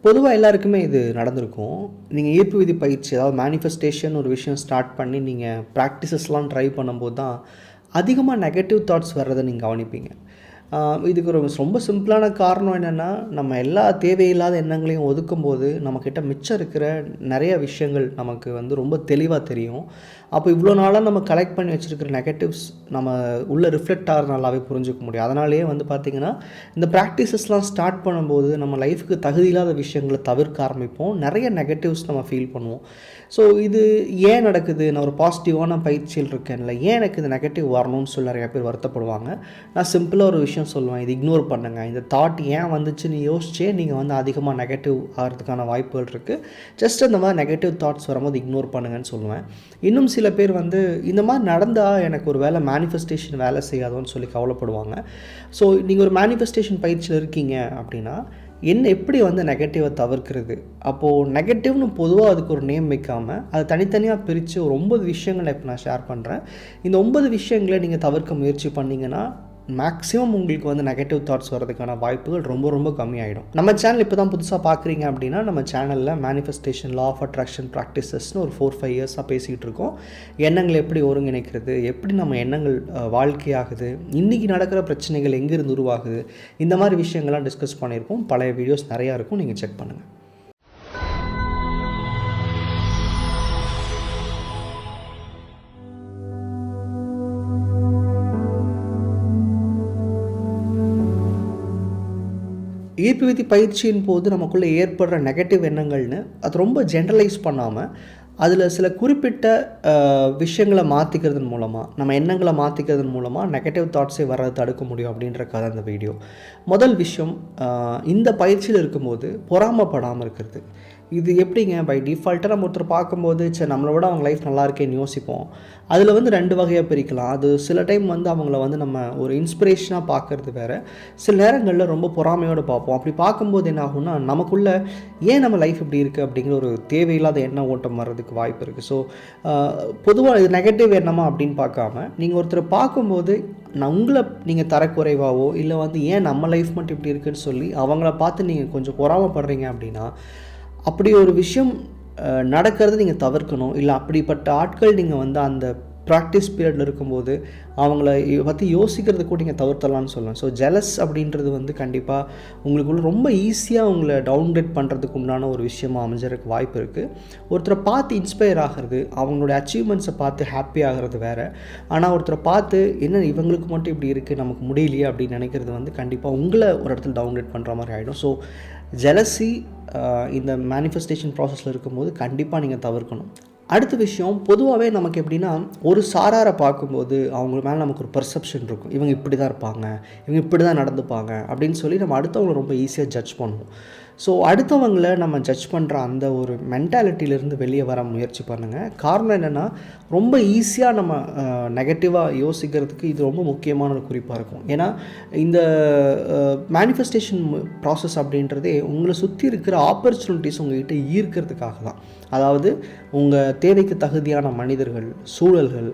பொதுவாக எல்லாருக்குமே இது நடந்திருக்கும். நீங்கள் ஈர்ப்பு விதி பயிற்சி, அதாவது மேனிஃபெஸ்டேஷன் ஒரு விஷயம் ஸ்டார்ட் பண்ணி நீங்கள் ப்ராக்டிசஸ்லாம் ட்ரை பண்ணும்போது தான் அதிகமாக நெகட்டிவ் தாட்ஸ் வர்றதை நீங்கள் கவனிப்பீங்க. இதுக்கு ஒரு ரொம்ப சிம்பிளான காரணம் என்னென்னா, நம்ம எல்லா தேவையில்லாத எண்ணங்களையும் ஒதுக்கும்போது நம்மக்கிட்ட மிச்சம் இருக்கிற நிறைய விஷயங்கள் நமக்கு ரொம்ப தெளிவாக தெரியும். அப்போ இவ்வளோ நாளாக நம்ம கலெக்ட் பண்ணி வச்சுருக்கிற நெகட்டிவ்ஸ் நம்ம உள்ளே ரிஃப்ளெக்ட் ஆகிற நல்லாவே புரிஞ்சுக்க முடியும். அதனாலேயே பார்த்திங்கன்னா, இந்த ப்ராக்டிசஸ்லாம் ஸ்டார்ட் பண்ணும்போது நம்ம லைஃபுக்கு தகுதி இல்லாத விஷயங்களை தவிர்க்க ஆரம்பிப்போம். நிறைய நெகட்டிவ்ஸ் நம்ம ஃபீல் பண்ணுவோம். ஸோ இது ஏன் நடக்குது? நான் ஒரு பாசிட்டிவான பயிற்சியில் இருக்கேன்ல, ஏன் எனக்கு இந்த நெகட்டிவ் வரணும்னு சொல்லி நிறைய பேர் வருத்தப்படுவாங்க. நான் சிம்பிளாக ஒரு விஷயம் சொல்லுவேன், இது இக்னோர் பண்ணுங்கள். இந்த தாட் ஏன் வந்துச்சுன்னு யோசிச்சே நீங்கள் அதிகமாக நெகட்டிவ் ஆகிறதுக்கான வாய்ப்புகள் இருக்குது. ஜஸ்ட் அந்த மாதிரி நெகட்டிவ் தாட்ஸ் வரும்போது இக்னோர் பண்ணுங்கன்னு சொல்லுவேன். இன்னும் சில பேர் இந்த மாதிரி நடந்தால் எனக்கு ஒரு வேலை மேனிஃபெஸ்டேஷன் வேலை செய்யாதோன்னு சொல்லி கவலைப்படுவாங்க. ஸோ நீங்கள் ஒரு மேனிஃபெஸ்டேஷன் பயிற்சியில் இருக்கீங்க அப்படின்னா எப்படி நெகட்டிவை தவிர்க்கிறது? அப்போது நெகட்டிவ்னு பொதுவாக அதுக்கு ஒரு நேம் வைக்காமல் அதை தனித்தனியாக பிரித்து ஒரு 9 விஷயங்களை இப்போ நான் ஷேர் பண்ணுறேன். இந்த 9 விஷயங்களை நீங்கள் தவிர்க்க முயற்சி பண்ணிங்கன்னா மேக்ஸிமம் உங்களுக்கு நெகட்டிவ் தாட்ஸ் வரதுக்கான வாய்ப்புகள் ரொம்ப ரொம்ப கம்மியாயிடும். நம்ம சேனல் இப்போ தான் புதுசாக பார்க்குறீங்க அப்படின்னா, நம்ம சேனலில் மேனிஃபெஸ்டேஷன், லா ஆஃப் அட்ராக்ஷன் ப்ராக்டிசஸ்னு ஒரு 4-5 இயர்ஸாக பேசிகிட்டு இருக்கோம். எண்ணங்களை எப்படி ஒருங்கிணைக்கிறது, எப்படி நம்ம எண்ணங்கள் வாழ்க்கையாகுது, இன்றைக்கி நடக்கிற பிரச்சனைகள் எங்கேருந்து உருவாகுது, இந்த மாதிரி விஷயங்கள்லாம் டிஸ்கஸ் பண்ணியிருக்கோம். பழைய வீடியோஸ் நிறையா இருக்கும், நீங்கள் செக் பண்ணுங்கள். ஈர்ப்பு விதி பயிற்சியின் போது நமக்குள்ளே ஏற்படுற நெகட்டிவ் எண்ணங்கள்னு அது ரொம்ப ஜென்ரலைஸ் பண்ணாமல் அதில் சில குறிப்பிட்ட விஷயங்களை மாற்றிக்கிறதன் மூலமாக, நம்ம எண்ணங்களை மாற்றிக்கிறதன் மூலமாக நெகட்டிவ் தாட்ஸே வர்றதை தடுக்க முடியும் அப்படின்றக்காக அந்த வீடியோ. முதல் விஷயம், இந்த பயிற்சியில் இருக்கும்போது பொறாமப்படாமல் இருக்கிறது. இது எப்படிங்க? பை டிஃபால்ட்டாக நம்ம ஒருத்தர் பார்க்கும்போது நம்மளை விட அவங்க லைஃப் நல்லா இருக்கேன்னு யோசிப்போம். அதில் 2 வகையாக பிரிக்கலாம். அது சில டைம் அவங்கள நம்ம ஒரு இன்ஸ்பிரேஷனாக பார்க்குறது வேறு. சில நேரங்களில் ரொம்ப பொறாமையோடு பார்ப்போம். அப்படி பார்க்கும்போது என்ன ஆகும்னா, நமக்குள்ளே ஏன் நம்ம லைஃப் இப்படி இருக்குது அப்படிங்கிற ஒரு தேவையில்லாத எண்ண ஓட்டம் வர்றதுக்கு வாய்ப்பு இருக்குது. ஸோ பொதுவாக இது நெகட்டிவ் எண்ணமா அப்படின்னு பார்க்காம, நீங்கள் ஒருத்தரை பார்க்கும்போது உங்களை நீங்கள் தரக்குறைவாவோ இல்லை ஏன் நம்ம லைஃப் மட்டும் இப்படி இருக்குதுன்னு சொல்லி அவங்கள பார்த்து நீங்கள் கொஞ்சம் பொறாமப்படுறீங்க அப்படின்னா, அப்படி ஒரு விஷயம் நடக்கிறது நீங்கள் தவிர்க்கணும். இல்லை அப்படிப்பட்ட ஆட்கள் நீங்கள் அந்த ப்ராக்டிஸ் பீரியடில் இருக்கும்போது அவங்கள பற்றி யோசிக்கிறது கூட நீங்கள் தவிர்த்தலான்னு சொல்லுவேன். ஸோ ஜெலஸ் அப்படின்றது கண்டிப்பாக உங்களுக்குள்ள ரொம்ப ஈஸியாக உங்களை டவுன்கிரேட் பண்ணுறதுக்கு உண்டான ஒரு விஷயமாக அமைஞ்சறதுக்கு வாய்ப்பு இருக்குது. ஒருத்தரை பார்த்து இன்ஸ்பயர் ஆகிறது, அவங்களோட அச்சீவ்மெண்ட்ஸை பார்த்து ஹாப்பி ஆகிறது வேறு. ஆனால் ஒருத்தரை பார்த்து என்ன இவங்களுக்கு மட்டும் இப்படி இருக்குது, நமக்கு முடியலையே அப்படின்னு நினைக்கிறது கண்டிப்பாக உங்களை ஒரு இடத்துல டவுன்கிரேட் பண்ணுற மாதிரி ஆகிடும். ஸோ ஜெலசி இந்த மேனிஃபெஸ்டேஷன் ப்ராசஸில் இருக்கும்போது கண்டிப்பாக நீங்கள் தவிர்க்கணும். அடுத்த விஷயம், பொதுவாகவே நமக்கு எப்படின்னா, ஒரு சாராரை பார்க்கும்போது அவங்க மேலே நமக்கு ஒரு பர்செப்ஷன் இருக்கும். இவங்க இப்படி தான் இருப்பாங்க, இவங்க இப்படி தான் நடந்துப்பாங்க அப்படின்னு சொல்லி நம்ம அடுத்தவங்களை ரொம்ப ஈஸியாக ஜட்ஜ் பண்ணுவோம். ஸோ அடுத்தவங்களை நம்ம ஜட்ஜ் பண்ணுற அந்த ஒரு மென்டாலிட்டியிலேருந்து வெளியே வர முயற்சி பண்ணுங்கள். காரணம் என்னென்னா, ரொம்ப ஈஸியாக நம்ம நெகட்டிவாக யோசிக்கிறதுக்கு இது ரொம்ப முக்கியமான ஒரு குறிப்பாக இருக்கும். ஏன்னா இந்த மேனிஃபெஸ்டேஷன் ப்ராசஸ் அப்படின்றதே உங்களை சுற்றி இருக்கிற ஆப்பர்ச்சுனிட்டிஸ் உங்கள்கிட்ட ஈர்க்கிறதுக்காக தான். அதாவது உங்கள் தேவைக்கு தகுதியான மனிதர்கள், சூழல்கள்,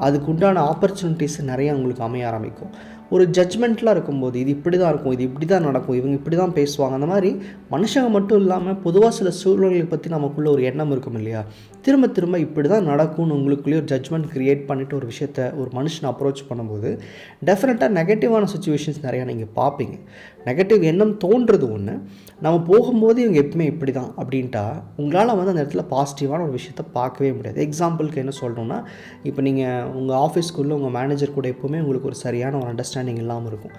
அதுக்குண்டான ஆப்பர்ச்சுனிட்டிஸ் நிறையா உங்களுக்கு அமைய ஆரம்பிக்கும். ஒரு ஜட்ஜ்மெண்ட்லாம் இருக்கும்போது இது இப்படி தான் இருக்கும், இது இப்படி தான் நடக்கும், இவங்க இப்படி தான் பேசுவாங்க, அந்த மாதிரி மனுஷங்க மட்டும் இல்லாமல் பொதுவாக சில சூழல்களை பற்றி நமக்குள்ளே ஒரு எண்ணம் இருக்கும் இல்லையா? திரும்ப திரும்ப இப்படி தான் நடக்கும்னு உங்களுக்குள்ளேயே ஒரு ஜட்ஜ்மெண்ட் க்ரியேட் பண்ணிவிட்டு ஒரு விஷயத்தை ஒரு மனுஷனை அப்ரோச் பண்ணும்போது டெஃபினட்டாக நெகட்டிவான சுச்சுவேஷன்ஸ் நிறையா நீங்கள் பார்ப்பீங்க. நெகட்டிவ் எண்ணம் தோன்றது ஒன்று, நம்ம போகும்போது இவங்க எப்பவுமே இப்படி தான் அப்படின்ட்டா உங்களால் அந்த இடத்துல பாசிட்டிவான ஒரு விஷயத்தை பார்க்கவே முடியாது. எக்ஸாம்பிளுக்கு என்ன சொல்கிறோன்னா, இப்போ நீங்கள் உங்கள் ஆஃபீஸ்க்குள்ளே உங்கள் மேனேஜர் கூட எப்போவுமே உங்களுக்கு ஒரு சரியான ஒரு அண்டர்ஸ்டாண்டிங் இல்லாமல் இருக்கும்.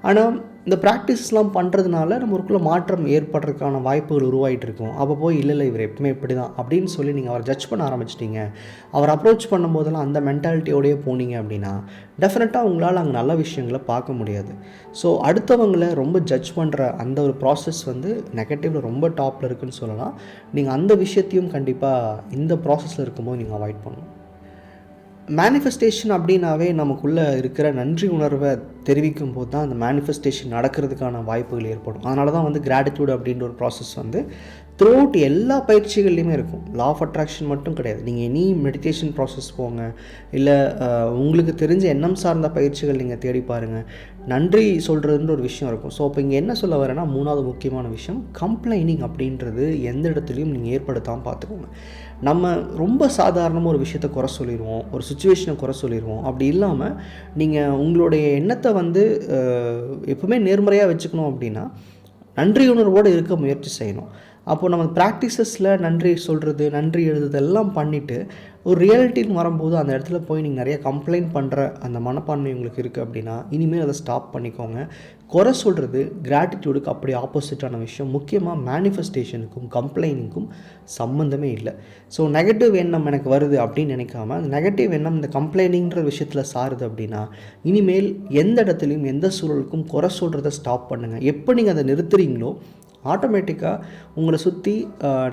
ஆனால் இந்த ப்ராக்டிஸ்லாம் பண்ணுறதுனால நம்மளுக்குள்ள மாற்றம் ஏற்படுறதுக்கான வாய்ப்புகள் உருவாகிட்டு இருக்கும். அப்போ போய் இல்லை இவர் எப்பவுமே இப்படி தான் அப்படின்னு சொல்லி நீங்கள் அவரை ஜட்ஜ் பண்ண ஆரம்பிச்சிட்டிங்க. அவர் அப்ரோச் பண்ணும்போதெல்லாம் அந்த மென்டாலிட்டியோடையே போனீங்க அப்படின்னா டெஃபினட்டாக உங்களால் அங்கே நல்ல விஷயங்களை பார்க்க முடியாது. ஸோ அடுத்தவங்களை ரொம்ப ஜட்ஜ் பண்ணுற அந்த ஒரு ப்ராசஸ் நெகட்டிவில் ரொம்ப டாப்பில் இருக்குதுன்னு சொல்லலாம். நீங்கள் அந்த விஷயத்தையும் கண்டிப்பாக இந்த ப்ராசஸில் இருக்கும்போது நீங்கள் அவாய்ட் பண்ணணும். மேனிஃபெஸ்டேஷன் அப்படின்னாவே நமக்குள்ளே இருக்கிற நன்றி உணர்வை தெரிவிக்கும் போது தான் அந்த மேனிஃபெஸ்டேஷன் நடக்கிறதுக்கான வாய்ப்புகள் ஏற்படும். அதனால தான் வந்து கிராட்டிடியூட் அப்படின்ற ஒரு ப்ராசஸ் வந்து த்ரூ அவுட் எல்லா பயிற்சிகள்லையுமே இருக்கும். லா ஆஃப் அட்ராக்ஷன் மட்டும் கிடையாது. நீங்கள் எனி மெடிடேஷன் ப்ராசஸ் போங்க, இல்லை உங்களுக்கு தெரிஞ்ச எண்ணம் சார்ந்த பயிற்சிகள் நீங்கள் தேடி பாருங்கள். நன்றி சொல்கிறதுன்ற ஒரு விஷயம் இருக்கும். ஸோ அப்போ இங்கே என்ன சொல்ல வரேன்னா, 3வது முக்கியமான விஷயம், கம்ப்ளைனிங் அப்படின்றது எந்த இடத்துலையும் நீங்கள் ஏற்படுத்தாமல் பார்த்துக்கோங்க. நம்ம ரொம்ப சாதாரணமாக ஒரு விஷயத்தை குறை சொல்லிடுவோம், ஒரு சுச்சுவேஷனை குறை சொல்லிடுவோம். அப்படி இல்லாமல் நீங்கள் உங்களுடைய எண்ணத்தை வந்து எப்பவுமே நேர்மறையாக வச்சுக்கணும் அப்படின்னா நன்றி உணர்வோடு இருக்க முயற்சி செய்யணும். அப்போது நம்ம ப்ராக்டிசஸில் நன்றி சொல்கிறது, நன்றி எழுதுறது எல்லாம் பண்ணிவிட்டு ஒரு ரியாலிட்டின்னு வரும்போது அந்த இடத்துல போய் நீங்கள் நிறைய கம்ப்ளைண்ட் பண்ணுற அந்த மனப்பான்மை உங்களுக்கு இருக்குது அப்படின்னா இனிமேல் அதை ஸ்டாப் பண்ணிக்கோங்க. குறை சொல்கிறது கிராட்டிடியூடுக்கு அப்படி ஆப்போசிட்டான விஷயம். முக்கியமாக மேனிஃபெஸ்டேஷனுக்கும் கம்ப்ளைனிங்கும் சம்மந்தமே இல்லை. ஸோ நெகட்டிவ் எண்ணம் எனக்கு வருது அப்படின்னு நினைக்காம, அந்த நெகட்டிவ் எண்ணம் இந்த கம்ப்ளைனிங்கிற விஷயத்தில் சாருது அப்படின்னா இனிமேல் எந்த இடத்துலையும் எந்த சூழலுக்கும் குறை சொல்கிறத ஸ்டாப் பண்ணுங்கள். எப்போ நீங்கள் அதை நிறுத்துறீங்களோ ஆட்டோமேட்டிக்காக உங்களை சுற்றி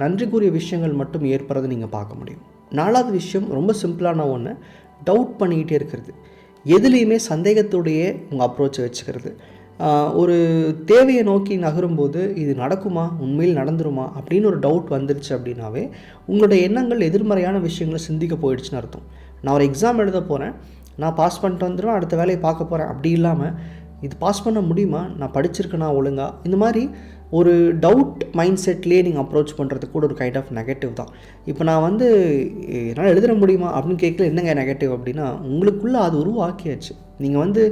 நன்றிக்குரிய விஷயங்கள் மட்டும் ஏற்படுறதை நீங்கள் பார்க்க முடியும். 4வது விஷயம் ரொம்ப சிம்பிளான ஒன்று, டவுட் பண்ணிக்கிட்டே இருக்கிறது. எதுலேயுமே சந்தேகத்தோடையே உங்கள் அப்ரோச்சை வச்சுக்கிறது. ஒரு தேவையை நோக்கி நகரும்போது இது நடக்குமா, உண்மையில் நடந்துருமா அப்படின்னு ஒரு டவுட் வந்துருச்சு அப்படின்னாவே உங்களுடைய எண்ணங்கள் எதிர்மறையான விஷயங்களை சிந்திக்க போயிடுச்சுன்னு அர்த்தம். நான் ஒரு எக்ஸாம் எழுத போகிறேன், நான் பாஸ் பண்ணிட்டு வந்துடுவேன், அடுத்த வேலையை பார்க்க போகிறேன். அப்படி இல்லாமல் இது பாஸ் பண்ண முடியுமா, நான் படிச்சிருக்கேனா ஒழுங்காக, இந்த மாதிரி ஒரு டவுட் மைண்ட் செட்லேயே நீங்கள் அப்ரோச் பண்ணுறது கூட ஒரு கைண்ட் ஆஃப் நெகட்டிவ் தான். இப்போ நான் வந்து என்னால் எழுத முடியுமா அப்படின்னு கேட்கல, என்னங்க நெகட்டிவ் அப்படின்னா உங்களுக்குள்ளே அது உருவாக்கியாச்சு. நீங்கள் வந்து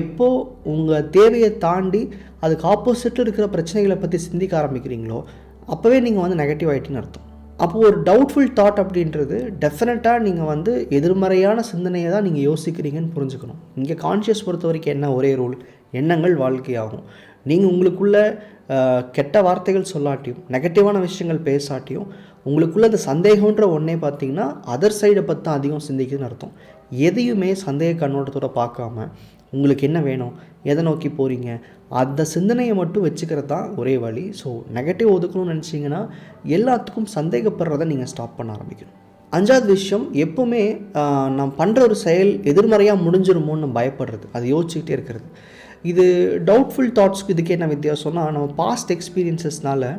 எப்போ உங்கள் தேவையை தாண்டி அதுக்கு ஆப்போசிட்டில் இருக்கிற பிரச்சனைகளை பற்றி சிந்திக்க ஆரம்பிக்கிறீங்களோ அப்போவே நீங்கள் வந்து நெகட்டிவ் ஆகிட்டின்னு அர்த்தம். அப்போது ஒரு டவுட்ஃபுல் தாட் அப்படின்றது டெஃபினட்டாக நீங்கள் வந்து எதிர்மறையான சிந்தனையை தான் நீங்கள் யோசிக்கிறீங்கன்னு புரிஞ்சுக்கணும். இங்கே கான்ஷியஸ் பொறுத்த வரைக்கும் என்ன ஒரே ரூல், எண்ணங்கள் வாழ்க்கையாகும். நீங்கள் உங்களுக்குள்ளே கெட்ட வார்த்தைகள் சொல்லாட்டியும் நெகட்டிவான விஷயங்கள் பேசாட்டியும் உங்களுக்குள்ளே அந்த சந்தேகன்ற ஒன்றே பார்த்தீங்கன்னா அதர் சைடை பற்றி தான் அதிகம் சிந்திக்குதுன்னு அர்த்தம். எதையுமே சந்தேக கண்ணோட்டத்தோடு பார்க்காம உங்களுக்கு என்ன வேணும், எதை நோக்கி போகிறீங்க, அந்த சிந்தனையை மட்டும் வச்சுக்கிறது தான் ஒரே வழி. ஸோ நெகட்டிவ் ஒதுக்கணும்னு நினச்சிங்கன்னா எல்லாத்துக்கும் சந்தேகப்படுறதை நீங்கள் ஸ்டாப் பண்ண ஆரம்பிக்கணும். 5வது விஷயம், எப்போவுமே நான் பண்ணுற ஒரு செயல் எதிர்மறையாக முடிஞ்சிருமோன்னு பயப்படுறது, அது யோசிச்சுக்கிட்டே இருக்கிறது. இது டவுட்ஃபுல் தாட்ஸ்க்கு இதுக்கு என்ன வித்தியாசம்னா, நம்ம பாஸ்ட் எக்ஸ்பீரியன்ஸஸ்னால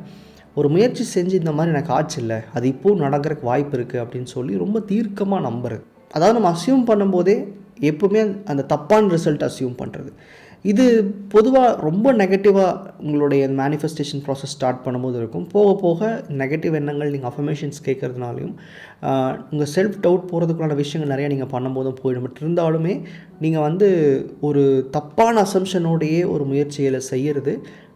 ஒரு முயற்சி செஞ்சு இந்த மாதிரி எனக்கு ஆச்சு இல்லை, அது இப்போது நடக்கிறதுக்கு வாய்ப்பு இருக்குது அப்படின்னு சொல்லி ரொம்ப தீர்க்கமாக நம்புறது. அதாவது நம்ம அசியூம் பண்ணும்போதே எப்போவுமே அந்த தப்பான ரிசல்ட் அசியூம் பண்ணுறது. இது பொதுவாக ரொம்ப நெகட்டிவாக உங்களுடைய மேனிஃபெஸ்டேஷன் ப்ராசஸ் ஸ்டார்ட் பண்ணும்போது இருக்கும். போக போக நெகட்டிவ் எண்ணங்கள் நீங்கள் அஃபர்மேஷன்ஸ் கேட்குறதுனாலையும் உங்கள் செல்ஃப் டவுட் போகிறதுக்குள்ளான விஷயங்கள் நிறையா நீங்கள் பண்ணும்போதும் போயிடும். பட் இருந்தாலுமே நீங்கள் வந்து ஒரு தப்பான அசம்ஷனோடையே ஒரு முயற்சிகளை செய்கிறது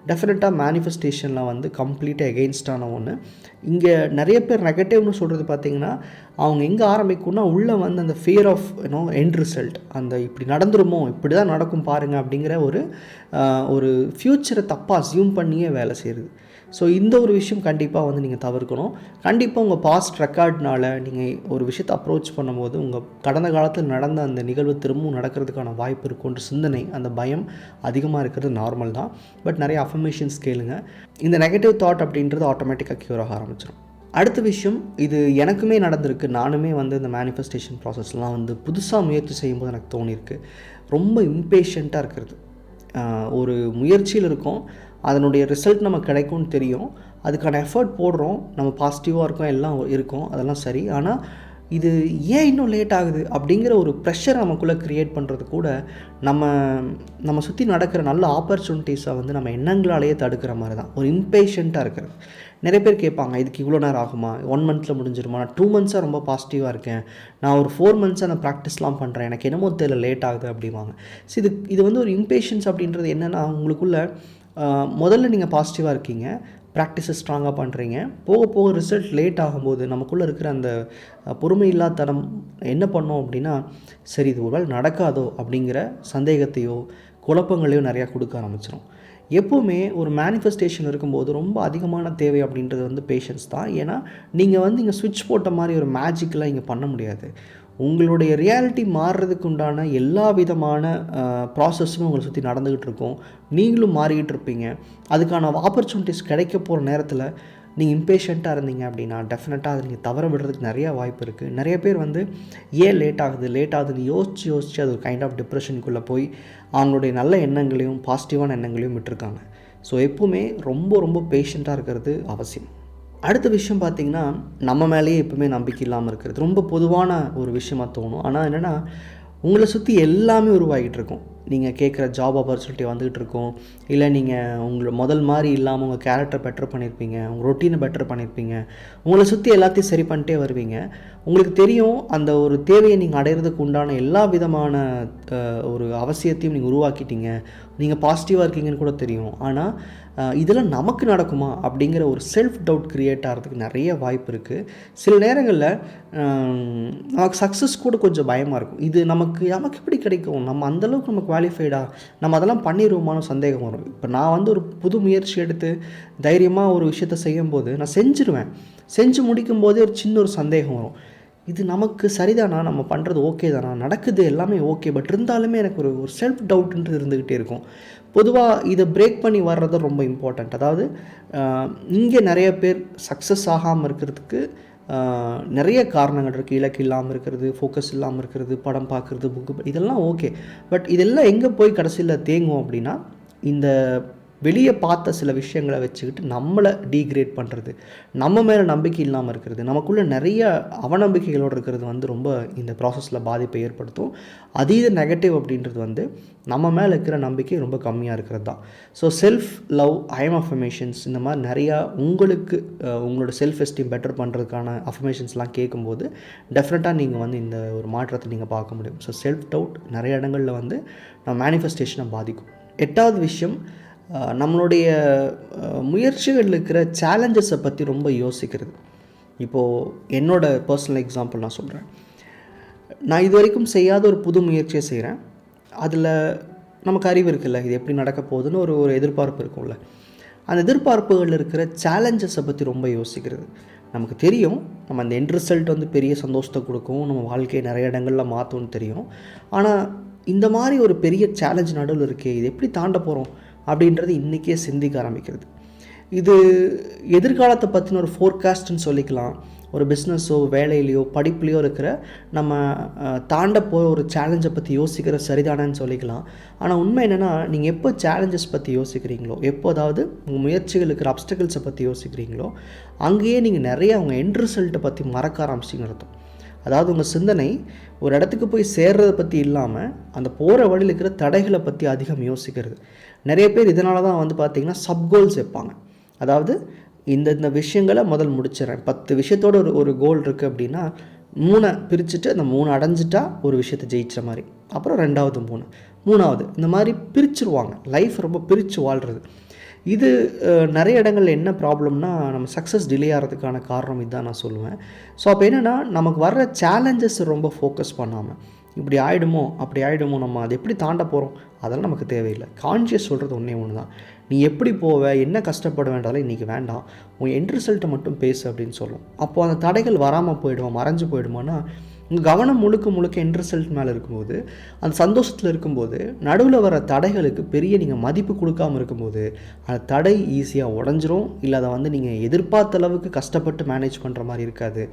டெஃபினட்டாக மேனிஃபெஸ்டேஷனில் வந்து கம்ப்ளீட்டாக எகெயின்ஸ்டான ஒன்று. இங்கே நிறைய பேர் நெகட்டிவ்னு சொல்கிறது பார்த்திங்கன்னா அவங்க எங்கே ஆரம்பிக்கும்னா உள்ளே வந்து அந்த ஃபியர் ஆஃப் எண்ட் ரிசல்ட், அந்த இப்படி நடந்துருமோ, இப்படி தான் நடக்கும் பாருங்கள் அப்படிங்கிற ஒரு ஃப்யூச்சரை தப்பாக அசியூம் பண்ணியே வேலை செய்கிறது. ஸோ இந்த ஒரு விஷயம் கண்டிப்பாக வந்து நீங்கள் தவிர்க்கணும். கண்டிப்பாக உங்கள் பாஸ்ட் ரெக்கார்ட்னால் நீங்கள் ஒரு விஷயத்தை அப்ரோச் பண்ணும்போது உங்கள் கடந்த காலத்தில் நடந்த அந்த நிகழ்வு திரும்பவும் நடக்கிறதுக்கான வாய்ப்பு இருக்குன்ற சிந்தனை, அந்த பயம் அதிகமாக இருக்கிறது நார்மல் தான். பட் நிறைய அஃபர்மேஷன்ஸ் கேளுங்க. இந்த நெகட்டிவ் தாட் அப்படின்றது ஆட்டோமேட்டிக்காக க்யூர் ஆக ஆரம்பிச்சிடும். அடுத்த விஷயம், இது எனக்குமே நடந்திருக்கு. நானுமே வந்து இந்த மேனிஃபெஸ்டேஷன் ப்ராசஸ்லாம் வந்து புதுசாக முயற்சி செய்யும்போது எனக்கு தோணியிருக்கு. ரொம்ப இம்பேஷண்ட்டாக இருக்கிறது. ஒரு முயற்சியில் இருக்கும், அதனுடைய ரிசல்ட் நமக்கு கிடைக்கும்னு தெரியும், அதுக்கான எஃபர்ட் போடுறோம், நம்ம பாசிட்டிவாக இருக்கோம், எல்லாம் இருக்கும், அதெல்லாம் சரி. ஆனால் இது ஏன் இன்னும் லேட் ஆகுது அப்படிங்கிற ஒரு ப்ரெஷர் நமக்குள்ளே க்ரியேட் பண்ணுறது கூட நம்ம சுற்றி நடக்கிற நல்ல ஆப்பர்ச்சுனிட்டிஸை வந்து நம்ம எண்ணங்களாலேயே தடுக்கிற மாதிரி தான். ஒரு இம்பேஷண்ட்டாக இருக்கிறது. நிறைய பேர் கேட்பாங்க, இதுக்கு இவ்வளோ நேரம் ஆகுமா, 1 மந்த்தில் முடிஞ்சிருமா, நான் 2 மந்த்ஸாக ரொம்ப பாசிட்டிவாக இருக்கேன், நான் ஒரு 4 மந்த்ஸாக நான் ப்ராக்டிஸ்லாம் பண்ணுறேன், எனக்கு என்னமோ தெரியல லேட் ஆகுது அப்படிவாங்க. ஸோ இது வந்து ஒரு இம்பேஷன்ஸ் அப்படின்றது என்னென்னா, உங்களுக்குள்ளே முதல்ல நீங்கள் பாசிட்டிவாக இருக்கீங்க, ப்ராக்டிஸை ஸ்ட்ராங்காக பண்ணுறீங்க, போக போக ரிசல்ட் லேட் ஆகும்போது நமக்குள்ளே இருக்கிற அந்த பொறுமையில்லாத்தனம் என்ன பண்ணோம் அப்படின்னா, சரி இது ஒரு வேளை நடக்காதோ அப்படிங்கிற சந்தேகத்தையோ குழப்பங்களையோ நிறையா கொடுக்க ஆரம்பிச்சிடும். எப்போவுமே ஒரு மேனிஃபெஸ்டேஷன் இருக்கும்போது ரொம்ப அதிகமான தேவை அப்படின்றது வந்து பேஷன்ஸ் தான். ஏன்னா நீங்கள் வந்து இங்கே ஸ்விட்ச் போட்ட மாதிரி ஒரு மேஜிக்கெலாம் இங்கே பண்ண முடியாது. உங்களுடைய ரியாலிட்டி மாறுறதுக்கு உண்டான எல்லா விதமான ப்ராசஸும் உங்களை சுற்றி நடந்துக்கிட்டு இருக்கும். நீங்களும் மாறிக்கிட்டு இருப்பீங்க. அதுக்கான ஆப்பர்ச்சுனிட்டிஸ் கிடைக்க போகிற நேரத்தில் நீங்கள் இம்பேஷண்ட்டாக இருந்தீங்க அப்படின்னா டெஃபினட்டாக அதை நீங்கள் தவற விடுறதுக்கு நிறையா வாய்ப்பு இருக்குது. நிறைய பேர் வந்து ஏன் லேட் ஆகுதுன்னு யோசித்து அது ஒரு கைண்ட் ஆஃப் டிப்ரெஷனுக்குள்ளே போய் அவங்களுடைய நல்ல எண்ணங்களையும் பாசிட்டிவான எண்ணங்களையும் விட்டுருக்காங்க. ஸோ எப்போவுமே ரொம்ப ரொம்ப பேஷண்ட்டாக இருக்கிறது அவசியம். அடுத்த விஷயம் பார்த்திங்கன்னா, நம்ம மேலேயே எப்பவுமே நம்பிக்கை இல்லாமல் இருக்கிறது ரொம்ப பொதுவான ஒரு விஷயமாக தோணும். ஆனால் என்னென்னா, உங்களை சுற்றி எல்லாமே உருவாகிட்டு இருக்கும். நீங்கள் கேட்குற ஜாப் ஆப்பர்ச்சுனிட்டி வந்துகிட்டு இருக்கும், இல்லை நீங்கள் உங்களை முதல் மாதிரி இல்லாமல் உங்கள் கேரக்டர் பெட்டர் பண்ணியிருப்பீங்க, உங்கள் ரொட்டீனை பெட்டர் பண்ணியிருப்பீங்க, உங்களை சுற்றி எல்லாத்தையும் சரி பண்ணிட்டே வருவீங்க. உங்களுக்கு தெரியும் அந்த ஒரு தேவையை நீங்கள் அடையிறதுக்கு உண்டான எல்லா விதமான ஒரு அவசியத்தையும் நீங்கள் உருவாக்கிட்டீங்க, நீங்கள் பாசிட்டிவாக இருக்கீங்கன்னு கூட தெரியும். ஆனால் இதெல்லாம் நமக்கு நடக்குமா அப்படிங்கிற ஒரு செல்ஃப் டவுட் க்ரியேட் ஆகிறதுக்கு நிறைய வாய்ப்பு இருக்குது. சில நேரங்களில் நமக்கு சக்ஸஸ் கூட கொஞ்சம் பயமாக இருக்கும். இது நமக்கு எப்படி கிடைக்கும், நம்ம அந்தளவுக்கு நம்ம குவாலிஃபைடா, நம்ம அதெல்லாம் பண்ணிடுவோமான சந்தேகம் வரும். இப்போ நான் வந்து ஒரு புது முயற்சி எடுத்து தைரியமாக ஒரு விஷயத்தை செய்யும்போது நான் செஞ்சுருவேன். செஞ்சு முடிக்கும் போதே ஒரு சின்ன ஒரு சந்தேகம் வரும். இது நமக்கு சரிதானா, நம்ம பண்ணுறது ஓகே தானா, நடக்குது எல்லாமே ஓகே, பட் இருந்தாலுமே எனக்கு ஒரு செல்ஃப் டவுட்ன்றது இருந்துக்கிட்டே இருக்கும். பொதுவாக இதை பிரேக் பண்ணி வர்றது ரொம்ப இம்பார்ட்டண்ட். அதாவது இங்கே நிறைய பேர் சக்ஸஸ் ஆகாமல் இருக்கிறதுக்கு நிறைய காரணங்கள் இருக்குது. இலக்கு இல்லாமல் இருக்கிறது, ஃபோக்கஸ் இல்லாமல் இருக்கிறது, படம் பார்க்குறது, புக்கு, இதெல்லாம் ஓகே. பட் இதெல்லாம் எங்கே போய் கடைசியில் தேங்கும் அப்படின்னா, இந்த வெளியே பார்த்த சில விஷயங்களை வச்சுக்கிட்டு நம்மளை டீக்ரேட் பண்ணுறது, நம்ம மேலே நம்பிக்கை இல்லாமல் இருக்கிறது, நமக்குள்ளே நிறைய அவநம்பிக்கைகளோடு இருக்கிறது வந்து ரொம்ப இந்த ப்ராசஸில் பாதிப்பை ஏற்படுத்தும். அதீத நெகட்டிவ் அப்படின்றது வந்து நம்ம மேலே இருக்கிற நம்பிக்கை ரொம்ப கம்மியாக இருக்கிறது தான். So self love, I'm affirmations, இந்த மாதிரி நிறையா உங்களுக்கு உங்களோட செல்ஃப் எஸ்டீம் பெட்டர் பண்ணுறதுக்கான அஃபர்மேஷன்ஸ்லாம் கேட்கும்போது டெஃபினட்டாக நீங்கள் வந்து இந்த ஒரு மாற்றத்தை நீங்கள் பார்க்க முடியும். ஸோ செல்ஃப் டவுட் நிறைய இடங்களில் வந்து நம்ம மேனிஃபெஸ்டேஷனை பாதிக்கும். 8வது விஷயம், நம்மளுடைய முயற்சிகளில் இருக்கிற சேலஞ்சஸை பற்றி ரொம்ப யோசிக்கிறது. இப்போது என்னோடய பர்சனல் எக்ஸாம்பிள் நான் சொல்கிறேன். நான் இது வரைக்கும் செய்யாத ஒரு புது முயற்சியை செய்கிறேன். அதில் நமக்கு அறிவு இருக்குல்ல, இது எப்படி நடக்க போகுதுன்னு ஒரு எதிர்பார்ப்பு இருக்கும்ல. அந்த எதிர்பார்ப்புகளில் இருக்கிற சேலஞ்சஸை பற்றி ரொம்ப யோசிக்கிறது. நமக்கு தெரியும் நம்ம அந்த எண்ட் ரிசல்ட் வந்து பெரிய சந்தோஷத்தை கொடுக்கும், நம்ம வாழ்க்கையை நிறைய இடங்களில் மாற்றும்னு தெரியும். ஆனால் இந்த மாதிரி ஒரு பெரிய சேலஞ்ச் நடுவில் இருக்கே, இது எப்படி தாண்ட போகிறோம் அப்படின்றது இன்றைக்கே சிந்திக்க ஆரம்பிக்கிறது. இது எதிர்காலத்தை பற்றின ஒரு ஃபோர்காஸ்ட்னு சொல்லிக்கலாம். ஒரு பிஸ்னஸோ வேலையிலையோ படிப்புலையோ இருக்கிற நம்ம தாண்ட போகிற ஒரு சேலஞ்சை பற்றி யோசிக்கிற சரிதானன்னு சொல்லிக்கலாம். ஆனால் உண்மை என்னென்னா, நீங்கள் எப்போ சேலஞ்சஸ் பற்றி யோசிக்கிறீங்களோ, எப்போ அதாவது உங்கள் முயற்சிகள் இருக்கிற அப்டக்கிள்ஸை பற்றி யோசிக்கிறீங்களோ, அங்கேயே நீங்கள் நிறைய அவங்க எண்ட் ரிசல்ட்டை பற்றி மறக்க ஆரம்பிச்சிங்கன்னு அர்த்தம். அதாவது உங்கள் சிந்தனை ஒரு இடத்துக்கு போய் சேர்றதை பற்றி இல்லாமல் அந்த போகிற வழியில் இருக்கிற தடைகளை பற்றி அதிகம் யோசிக்கிறது. நிறைய பேர் இதனால தான் வந்து பார்த்திங்கன்னா சப்கோல்ஸ் வைப்பாங்க. அதாவது இந்த விஷயங்களை முதல் முடிச்சிடறேன், 10 விஷயத்தோட ஒரு கோல் இருக்குது அப்படின்னா 3 பிரிச்சுட்டு அந்த 3 அடைஞ்சிட்டா ஒரு விஷயத்தை ஜெயிச்ச மாதிரி, அப்புறம் 2வது 3வது இந்த மாதிரி பிரிச்சுருவாங்க. லைஃப் ரொம்ப பிரித்து வாழ்கிறது. இது நிறைய இடங்களில் என்ன ப்ராப்ளம்னா, நம்ம சக்ஸஸ் டிலே ஆகிறதுக்கான காரணம் இதுதான் நான் சொல்லுவேன். ஸோ அப்போ என்னென்னா, நமக்கு வர்ற சேலஞ்சஸ் ரொம்ப ஃபோக்கஸ் பண்ணாமல் இப்படி ஆகிடுமோ அப்படி ஆகிடுமோ, நம்ம அதை எப்படி தாண்ட போகிறோம் அதெல்லாம் நமக்கு தேவையில்லை. கான்ஷியஸ் சொல்கிறது ஒன்றே ஒன்று தான், நீ எப்படி போவ, என்ன கஷ்டப்பட வேண்டாலும் இன்றைக்கி வேண்டாம், உன் எண்ட் ரிசல்ட்டை மட்டும் பேசு அப்படின்னு சொல்லும். அப்போது அந்த தடைகள் வராமல் போயிடுமா, மறைஞ்சு போயிடுமான்னா, உங்கள் கவனம் முழுக்க எண்ட் ரிசல்ட் மேலே இருக்கும்போது, அந்த சந்தோஷத்தில் இருக்கும்போது, நடுவில் வர தடைகளுக்கு பெரிய நீங்கள் மதிப்பு கொடுக்காமல் இருக்கும்போது அந்த தடை ஈஸியாக உடஞ்சிரும். இல்லை அதை வந்து நீங்கள் எதிர்பார்த்த அளவுக்கு கஷ்டப்பட்டு மேனேஜ் பண்ணுற மாதிரி இருக்காது.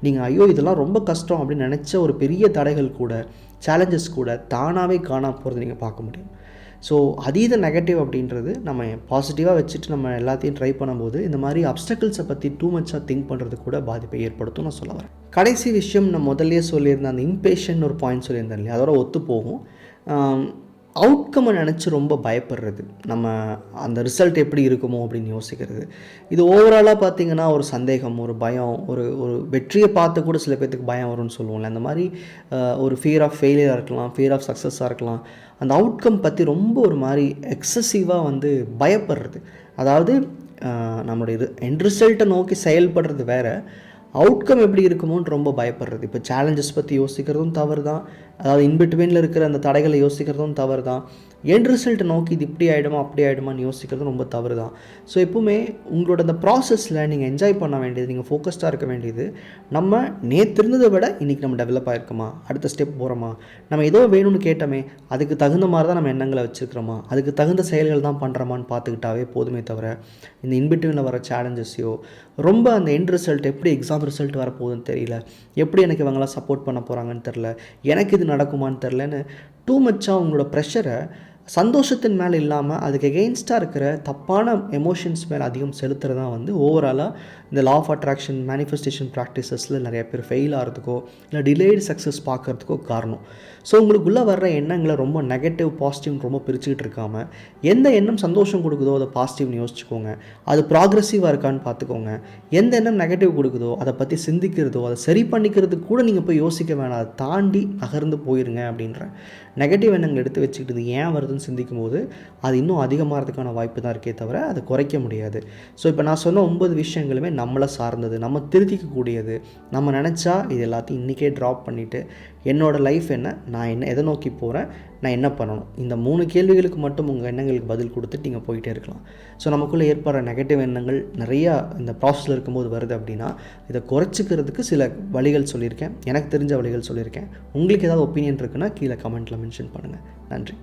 நீங்கள் ஐயோ இதெல்லாம் ரொம்ப கஷ்டம் அப்படின்னு நினச்ச ஒரு பெரிய தடைகள் கூட, சேலஞ்சஸ் கூட தானாகவே காணாமல் போகிறது நீங்கள் பார்க்க முடியும். ஸோ அதீத நெகட்டிவ் அப்படின்றது நம்ம பாசிட்டிவாக வச்சுட்டு நம்ம எல்லாத்தையும் ட்ரை பண்ணும்போது இந்த மாதிரி அப்டக்கிள்ஸை பற்றி டூ மச்சாக திங்க் பண்ணுறது கூட பாதிப்பை ஏற்படுத்தும் நான் சொல்ல வரேன். கடைசி விஷயம், நான் முதல்லையே சொல்லியிருந்தேன், அந்த இம்பேஷன் ஒரு பாயிண்ட் சொல்லியிருந்தேன் இல்லையா, அதோட ஒத்து போகும். அவுட்கம்மை நினச்சி ரொம்ப பயப்படுறது, நம்ம அந்த ரிசல்ட் எப்படி இருக்குமோ அப்படின்னு யோசிக்கிறது. இது ஓவராலாக பார்த்திங்கன்னா ஒரு சந்தேகம், ஒரு பயம், ஒரு வெற்றியை பார்த்து கூட சில பேர்த்துக்கு பயம் வரும்னு சொல்லுவோம்ல, அந்த மாதிரி ஒரு ஃபியர் ஆஃப் ஃபெயிலியராக இருக்கலாம், ஃபியர் ஆஃப் சக்ஸஸாக இருக்கலாம். அந்த அவுட்கம் பற்றி ரொம்ப ஒரு மாதிரி எக்ஸசிவாக வந்து பயப்படுறது. அதாவது நம்மளுடைய எண்ட் ரிசல்ட்டை நோக்கி செயல்படுறது வேறு, அவுட்கம் எப்படி இருக்குமோன்னு ரொம்ப பயப்படுறது. இப்போ சேலஞ்சஸ் பற்றி யோசிக்கிறதும் தவறு தான், அதாவது இன்பிட்வீனில் இருக்கிற அந்த தடைகளை யோசிக்கிறதும் தவறு தான். எண்ட் ரிசல்ட்டை நோக்கி இது இப்படி ஆகிடுமா அப்படி ஆகிடுமான்னு யோசிக்கிறது ரொம்ப தவறு தான். ஸோ எப்பவுமே உங்களோட அந்த ப்ராசஸில் நீங்கள் என்ஜாய் பண்ண வேண்டியது, நீங்கள் ஃபோக்கஸ்டாக இருக்க வேண்டியது, நம்ம நேற்று இருந்ததை விட இன்றைக்கி நம்ம டெவலப் ஆகிருக்கோமா, அடுத்த ஸ்டெப் போகிறோமா, நம்ம ஏதோ வேணும்னு கேட்டோமே அதுக்கு தகுந்த மாதிரி தான் நம்ம எண்ணங்களை வச்சுருக்கிறோமா, அதுக்கு தகுந்த செயல்கள் தான் பண்ணுறோமான்னு பார்த்துக்கிட்டாவே போதுமே தவிர இந்த இன்பிட்வீனில் வர சேலஞ்சஸையோ ரொம்ப அந்த எண்ட் ரிசல்ட் எப்படி எக்ஸாம் ரிசல்ட் வரப்போகுதுன்னு தெரியல, எப்படி எனக்கு இவங்களாம் சப்போர்ட் பண்ண போகிறாங்கன்னு தெரில, எனக்கு இது நடக்குமான்னு தெரிலன்னு டூ மச்சாக உங்களோட ப்ரெஷரை சந்தோஷத்தின் மேலே இல்லாமல் அதுக்கு எகெயின்ஸ்டாக இருக்கிற தப்பான எமோஷன்ஸ் மேலே அதிகம் செலுத்துறது தான் வந்து ஓவராலாக இந்த லா ஆஃப் அட்ராக்ஷன் மேனிஃபெஸ்டேஷன் ப்ராக்டிசஸில் நிறைய பேர் ஃபெயில் ஆகிறதுக்கோ இல்லை டிலேடு சக்ஸஸ் பார்க்குறதுக்கோ காரணம். ஸோ உங்களுக்குள்ளே வர்ற எண்ணங்களை ரொம்ப நெகட்டிவ் பாசிட்டிவ்னு ரொம்ப பிரிச்சுக்கிட்டு இருக்காமல் எந்த எண்ணம் சந்தோஷம் கொடுக்குதோ அதை பாசிட்டிவ்னு யோசிச்சுக்கோங்க, அது ப்ராக்ரெசிவாக இருக்கான்னு பார்த்துக்கோங்க. எந்த எண்ணம் நெகட்டிவ் கொடுக்குதோ அதை பற்றி சிந்திக்கிறதோ அதை சரி பண்ணிக்கிறதுக்கு கூட நீங்கள் போய் யோசிக்க வேணாம், அதை தாண்டி நகர்ந்து போயிருங்க அப்படின்ற நெகட்டிவ் எண்ணங்கள் எடுத்து வச்சுக்கிட்டு ஏன் வருதுன்னு சிந்திக்கும் போது அது இன்னும் அதிகமாகிறதுக்கான வாய்ப்பு தான் இருக்கே தவிர அதை குறைக்க முடியாது. ஸோ இப்போ நான் சொன்ன 9 விஷயங்களுமே நம்மளை சார்ந்தது, நம்ம திருத்திக்கக்கூடியது. நம்ம நினச்சா இது எல்லாத்தையும் இன்றைக்கே ட்ராப் பண்ணிவிட்டு என்னோடய லைஃப் என்ன, நான் எதை நோக்கி போகிறேன், நான் என்ன பண்ணணும், இந்த 3 கேள்விகளுக்கு மட்டும் உங்கள் எண்ணங்களுக்கு பதில் கொடுத்துட்டு நீங்கள் போயிட்டே இருக்கலாம். ஸோ நமக்குள்ளே ஏற்படுற நெகட்டிவ் எண்ணங்கள் நிறையா இந்த ப்ராசஸில் இருக்கும்போது வருது அப்படின்னா இதை குறைச்சிக்கிறதுக்கு சில வழிகள் சொல்லியிருக்கேன், எனக்கு தெரிஞ்ச வழிகள் சொல்லியிருக்கேன். உங்களுக்கு ஏதாவது ஒப்பீனியன் இருக்குன்னா கீழே கமெண்ட்டில் மென்ஷன் பண்ணுங்கள். நன்றி.